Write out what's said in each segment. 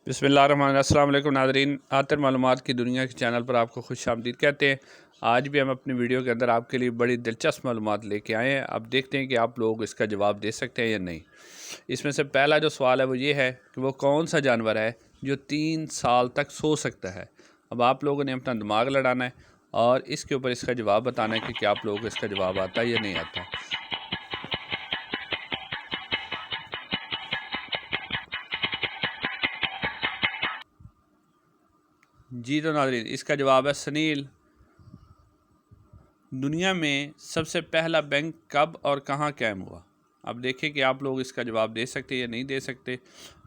بسم اللہ الرحمن الرحیم۔ السلام علیکم ناظرین، عاطر معلومات کی دنیا کے چینل پر آپ کو خوش آمدید کہتے ہیں۔ آج بھی ہم اپنی ویڈیو کے اندر آپ کے لیے بڑی دلچسپ معلومات لے کے آئے ہیں۔ اب دیکھتے ہیں کہ آپ لوگ اس کا جواب دے سکتے ہیں یا نہیں۔ اس میں سے پہلا جو سوال ہے وہ یہ ہے کہ وہ کون سا جانور ہے جو 3 سال تک سو سکتا ہے۔ اب آپ لوگوں نے اپنا دماغ لڑانا ہے اور اس کے اوپر اس کا جواب بتانا ہے کہ کیا آپ لوگوں کو اس کا جواب آتا ہے یا نہیں آتا۔ جی تو ناظرین، اس کا جواب ہے سنیل۔ دنیا میں سب سے پہلا بینک کب اور کہاں قائم ہوا؟ اب دیکھیں کہ آپ لوگ اس کا جواب دے سکتے یا نہیں دے سکتے۔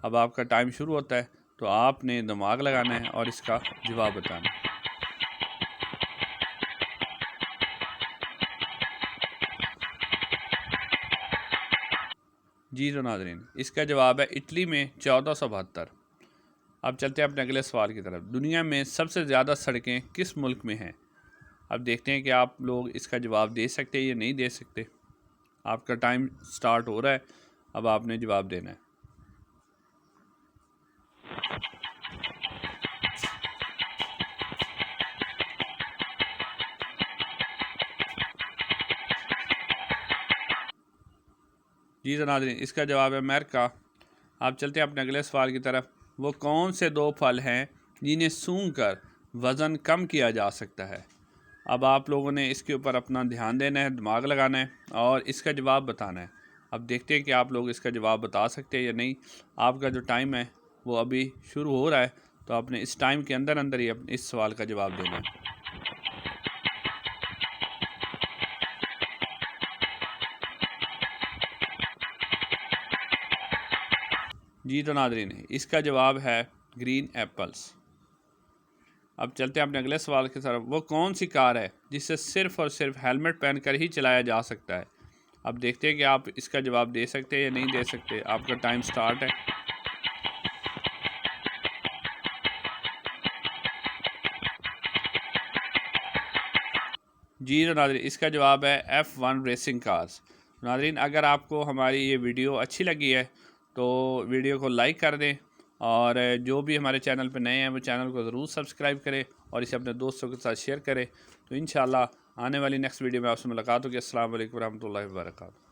اب آپ کا ٹائم شروع ہوتا ہے تو آپ نے دماغ لگانا ہے اور اس کا جواب بتانا ہے۔ جی تو ناظرین، اس کا جواب ہے اٹلی میں 1472۔ اب چلتے ہیں اپنے اگلے سوال کی طرف۔ دنیا میں سب سے زیادہ سڑکیں کس ملک میں ہیں؟ اب دیکھتے ہیں کہ آپ لوگ اس کا جواب دے سکتے یا نہیں دے سکتے۔ آپ کا ٹائم سٹارٹ ہو رہا ہے، اب آپ نے جواب دینا ہے۔ جی تو ناظرین، اس کا جواب ہے امریکہ۔ آپ چلتے ہیں اپنے اگلے سوال کی طرف۔ وہ کون سے 2 پھل ہیں جنہیں سونگھ کر وزن کم کیا جا سکتا ہے؟ اب آپ لوگوں نے اس کے اوپر اپنا دھیان دینا ہے، دماغ لگانا ہے اور اس کا جواب بتانا ہے۔ اب دیکھتے ہیں کہ آپ لوگ اس کا جواب بتا سکتے ہیں یا نہیں۔ آپ کا جو ٹائم ہے وہ ابھی شروع ہو رہا ہے، تو آپ نے اس ٹائم کے اندر ہی اس سوال کا جواب دینا ہے۔ جی تو ناظرین، اس کا جواب ہے گرین ایپلز۔ اب چلتے ہیں اپنے اگلے سوال کی طرف۔ وہ کون سی کار ہے جسے صرف اور صرف ہیلمٹ پہن کر ہی چلایا جا سکتا ہے؟ اب دیکھتے ہیں کہ آپ اس کا جواب دے سکتے ہیں یا نہیں دے سکتے۔ آپ کا ٹائم سٹارٹ ہے۔ جی تو ناظرین، اس کا جواب ہے F1 ریسنگ کارز۔ ناظرین، اگر آپ کو ہماری یہ ویڈیو اچھی لگی ہے تو ویڈیو کو لائک کر دیں، اور جو بھی ہمارے چینل پہ نئے ہیں وہ چینل کو ضرور سبسکرائب کریں اور اسے اپنے دوستوں کے ساتھ شیئر کریں۔ تو انشاءاللہ آنے والی نیکسٹ ویڈیو میں آپ سے ملاقات ہوگی۔ السلام علیکم ورحمۃ اللہ وبرکاتہ۔